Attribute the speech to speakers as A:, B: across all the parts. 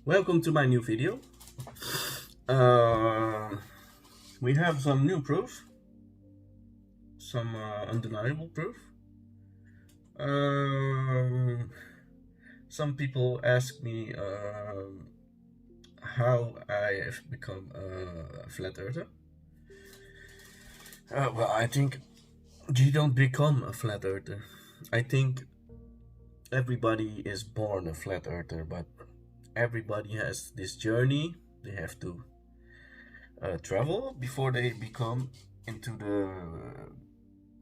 A: Welcome to my new video. Uh, we have some new proof, some undeniable proof. Um, some people ask me how I have become a flat earther. Well, I think you don't become a flat earther. I think everybody is born a flat earther, but everybody has this journey they have to travel before they become into the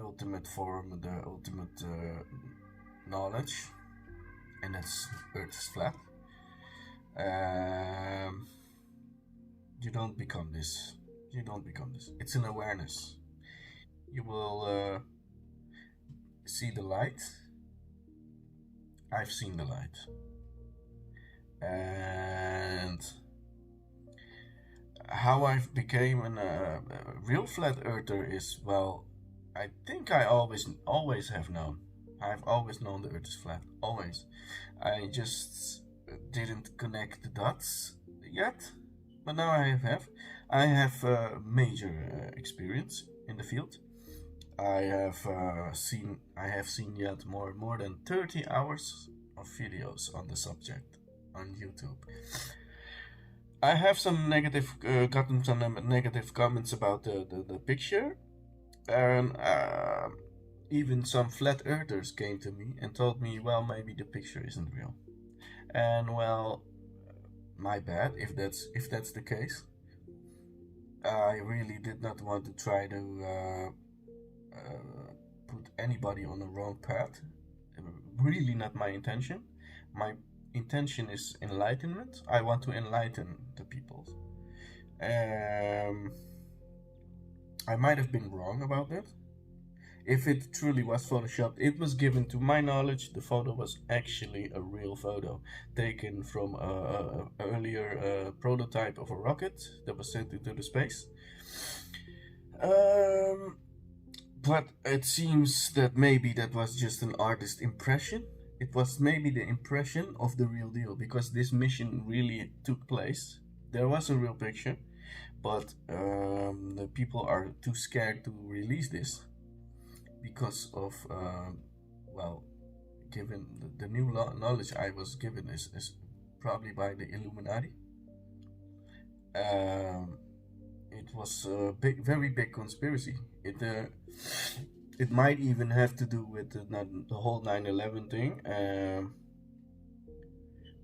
A: ultimate form, the ultimate knowledge, and that's Earth is flat. Um, you don't become this. You don't become this. It's an awareness. You will see the light. I've seen the light, and how I've became a real flat earther is, well, I think I always have known. I've always known the Earth is flat. Always. I just didn't connect the dots yet, but now I have. I have major experience in the field. I have seen yet more than 30 hours of videos on the subject on YouTube. I have some gotten some negative comments about the picture, and even some flat earthers came to me and told me, well, maybe the picture isn't real. And well, my bad if that's the case. I really did not want to try to put anybody on the wrong path. Really not my intention. My intention is enlightenment. I want to enlighten the people. I might have been wrong about that. If it truly was photoshopped, it was given to my knowledge. The photo was actually a real photo taken from an earlier prototype of a rocket that was sent into the space. But it seems that maybe that was just an artist impression. It was maybe the impression of the real deal, because this mission really took place. There was a real picture, but the people are too scared to release this because of, well, given the new knowledge I was given is probably by the Illuminati. It was a very big conspiracy. It might even have to do with the whole 9/11 thing.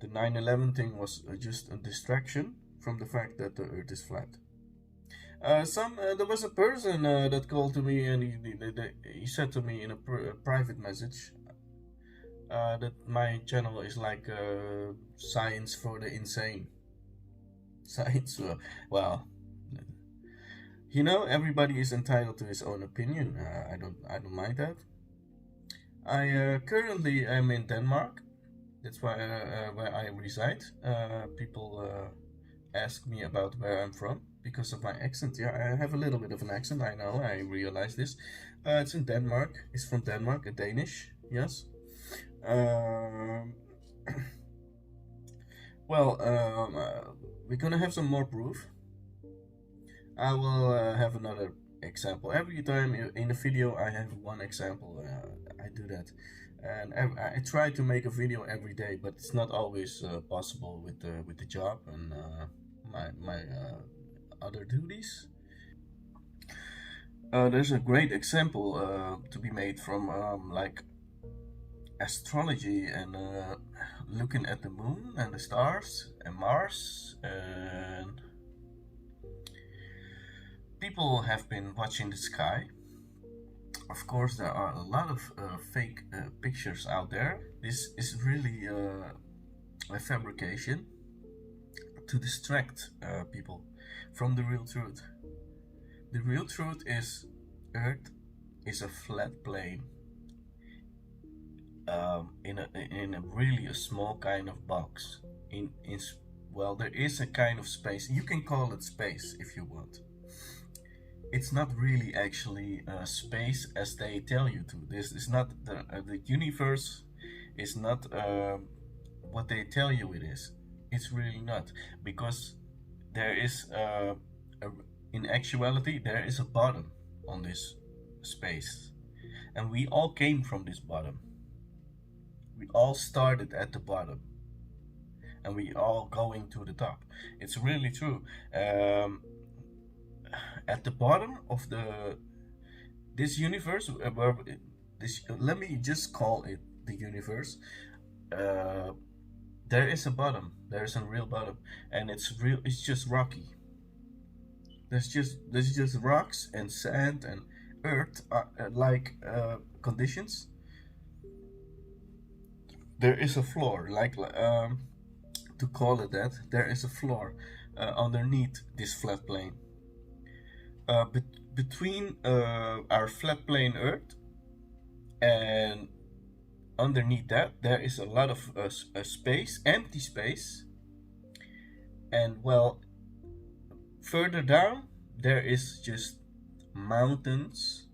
A: The 9/11 thing was just a distraction from the fact that the Earth is flat. There was a person that called to me, and he said to me in a private message that my channel is like science for the insane. Science, well, everybody is entitled to his own opinion. I don't mind that. I currently am in Denmark. That's where I reside. People ask me about where I'm from because of my accent. Yeah, I have a little bit of an accent. I know. I realize this. It's in Denmark. It's from Denmark. A Danish. Yes. Well, we're gonna have some more proof. I will have another example. Every time in a video I have one example. I do that, and I try to make a video every day, but it's not always possible with the job and my other duties. There's a great example to be made from like astrology and looking at the moon and the stars and Mars, and people have been watching the sky. Of course, there are a lot of fake pictures out there. This is really a fabrication to distract people from the real truth. The real truth is Earth is a flat plane in a really a small kind of box. Well, there is a kind of space. You can call it space if you want. It's not really actually space as they tell you to. This is not the universe is not what they tell you it is. It's really not, because there is a in actuality there is a bottom on this space, and we all came from this bottom. We all started at the bottom, and we all going to the top. It's really true. At the bottom of this universe, where this, let me just call it the universe. Uh, there is a bottom. There is a real bottom, and it's real. It's just rocky. There's just rocks and sand and earth, like conditions. There is a floor, like to call it that. There is a floor underneath this flat plane. Between our flat plane Earth and underneath that, there is a lot of space, empty space, and well, further down there is just mountains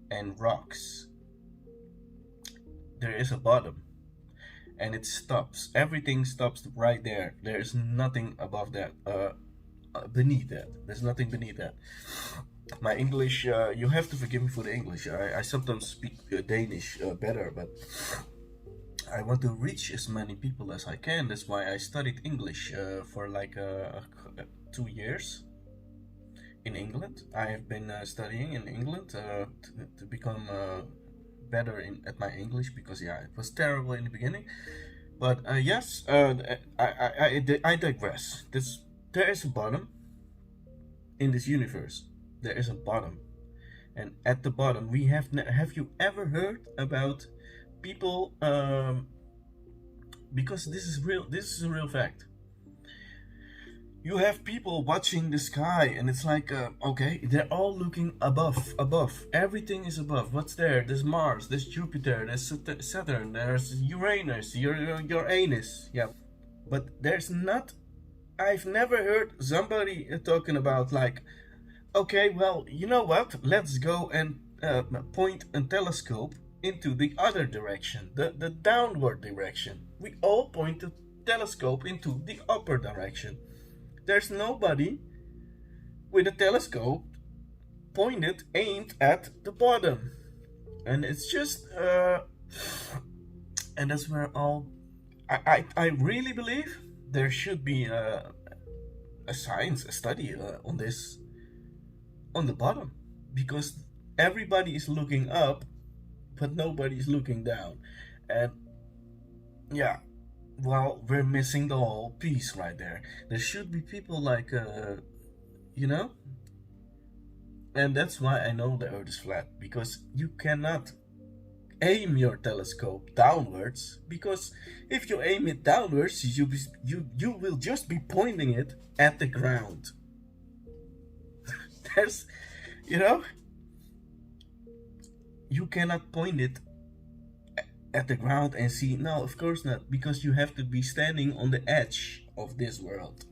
A: and rocks. There is a bottom, and it stops. Everything stops right there. There is nothing above that. Beneath that. There's nothing beneath that. My English, you have to forgive me for the English. I sometimes speak Danish better, but I want to reach as many people as I can. That's why I studied English for like 2 years in England. I have been studying in England to become better at my English, because yeah, it was terrible in the beginning. But yes, I digress. There is a bottom in this universe. There is a bottom, and at the bottom we have. Have you ever heard about people? Because this is real. This is a real fact. You have people watching the sky, and it's like, okay, they're all looking above. Everything is above. What's there? There's Mars, there's Jupiter, there's Saturn, there's Uranus, your anus. Yeah, but there's not. I've never heard somebody talking about like, okay, well, you know what? Let's go and point a telescope into the other direction, the downward direction. We all point the telescope into the upper direction. There's nobody with a telescope aimed at the bottom. And it's just, and that's where I really believe there should be a study on this, on the bottom, because everybody is looking up, but nobody is looking down. And yeah, well, we're missing the whole piece right there. There should be people like, you know, and that's why I know the Earth is flat, because you cannot aim your telescope downwards, because if you aim it downwards, you will just be pointing it at the ground. There's, you know, you cannot point it at the ground and see. No, of course not, because you have to be standing on the edge of this world.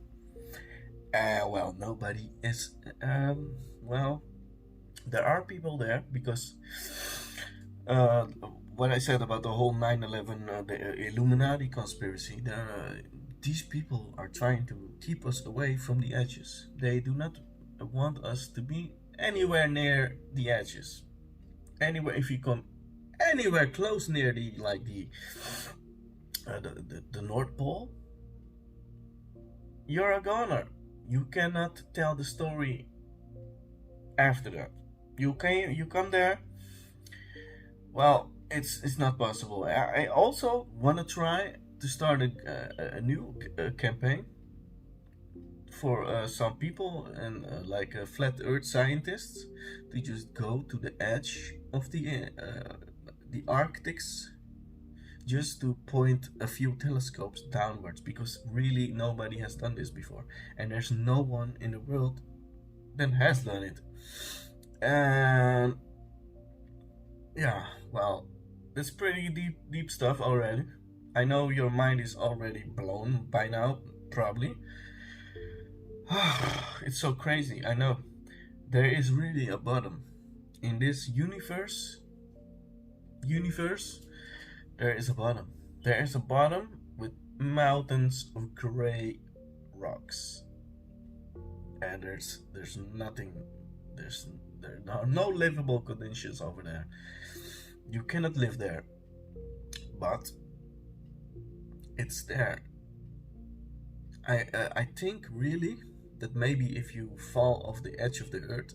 A: Well, nobody is. Well, there are people there, because what I said about the whole 9/11, the Illuminati conspiracy, these people are trying to keep us away from the edges. They do not want us to be anywhere near the edges. Anywhere, if you come anywhere close near the North Pole, you're a goner. You cannot tell the story after that. You come there. Well, it's not possible. I also want to try to start a new campaign for some people, and like flat Earth scientists, to just go to the edge of the Arctics, just to point a few telescopes downwards, because really nobody has done this before, and there's no one in the world that has done it. And yeah, well, that's pretty deep stuff already. I know your mind is already blown by now, probably. It's so crazy. I know there is really a bottom in this universe. There is a bottom. There is a bottom with mountains of gray rocks, and there's nothing. There are no livable conditions over there. You cannot live there, but it's there. I think really that maybe if you fall off the edge of the earth,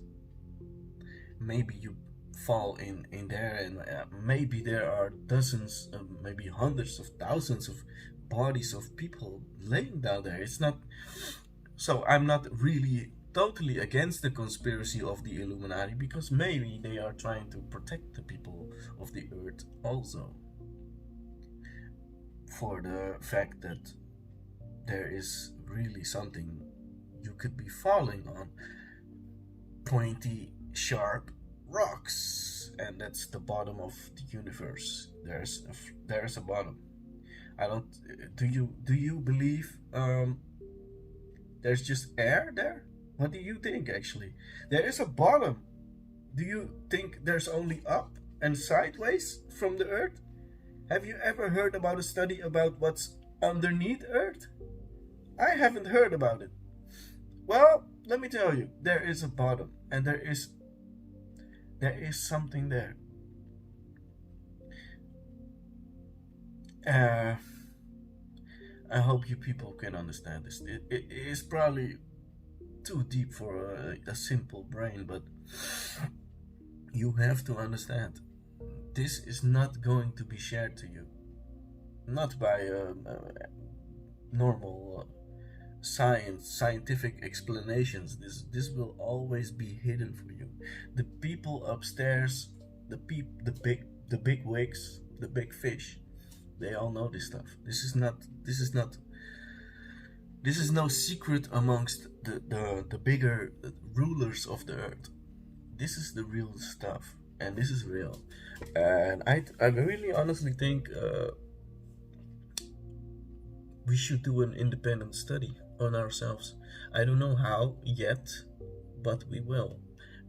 A: maybe you fall in there, and maybe there are dozens, maybe hundreds of thousands of bodies of people laying down there. It's not. So I'm not really totally against the conspiracy of the Illuminati, because maybe they are trying to protect the people of the earth also, for the fact that there is really something you could be falling on, pointy, sharp rocks, and that's the bottom of the universe. There's a bottom. I don't. Do you believe there's just air there? What do you think actually? There is a bottom. Do you think there's only up and sideways from the earth? Have you ever heard about a study about what's underneath earth? I haven't heard about it. Well, let me tell you, there is a bottom, and there is something there. I hope you people can understand this. It is probably too deep for a simple brain, but you have to understand. This is not going to be shared to you, not by normal scientific explanations. This will always be hidden for you. The people upstairs, the big wigs, the big fish, they all know this stuff. This is no secret amongst the bigger rulers of the earth. This is the real stuff, and this is real. And I really honestly think we should do an independent study on ourselves. I don't know how yet, but we will,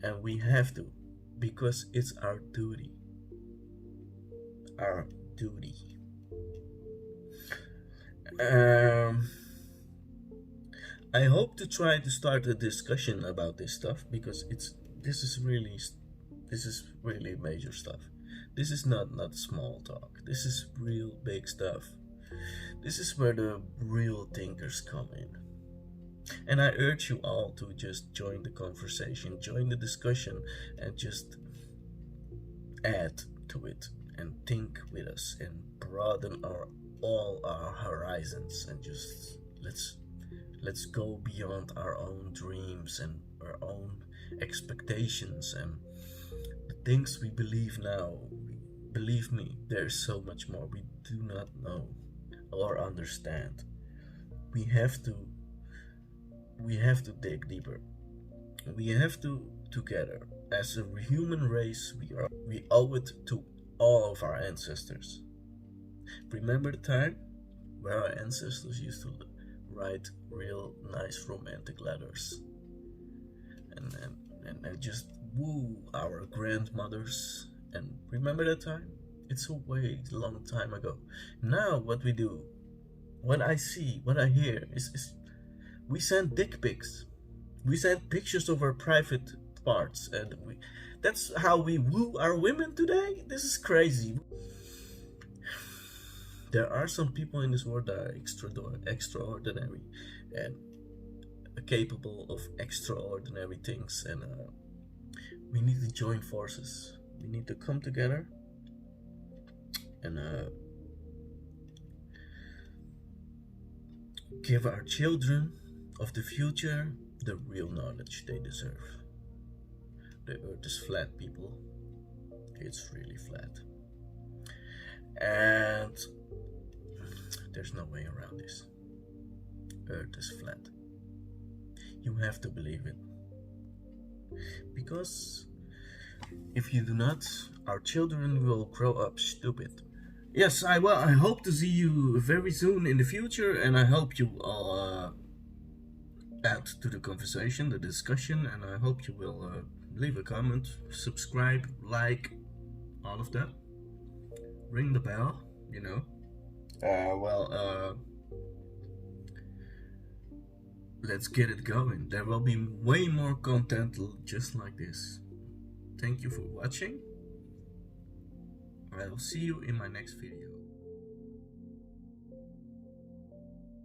A: and we have to, because it's our duty. Our duty. I hope to try to start a discussion about this stuff, because this is really major stuff. This is not small talk. This is real big stuff. This is where the real thinkers come in. And I urge you all to just join the conversation, join the discussion, and just add to it and think with us and broaden all our horizons, and just let's go beyond our own dreams and our own expectations and the things we believe now. Believe me, there's so much more we do not know or understand. We have to dig deeper. We have to, together as a human race, we owe it to all of our ancestors. Remember the time where our ancestors used to write real nice romantic letters and just woo our grandmothers? And remember that time? It's a way long time ago. Now what we do, what I see, what I hear is we send dick pics. We send pictures of our private parts, and that's how we woo our women today? This is crazy. There are some people in this world that are extraordinary and capable of extraordinary things, and we need to join forces. We need to come together and give our children of the future the real knowledge they deserve. The earth is flat, people. It's really flat. And there's no way around this. Earth is flat. You have to believe it. Because if you do not, our children will grow up stupid. Yes, I hope to see you very soon in the future, and I hope you all add to the conversation, the discussion, and I hope you will leave a comment, subscribe, like, all of that. Ring the bell, you know. let's get it going. There will be way more content just like this. Thank you for watching. I will see you in my next video.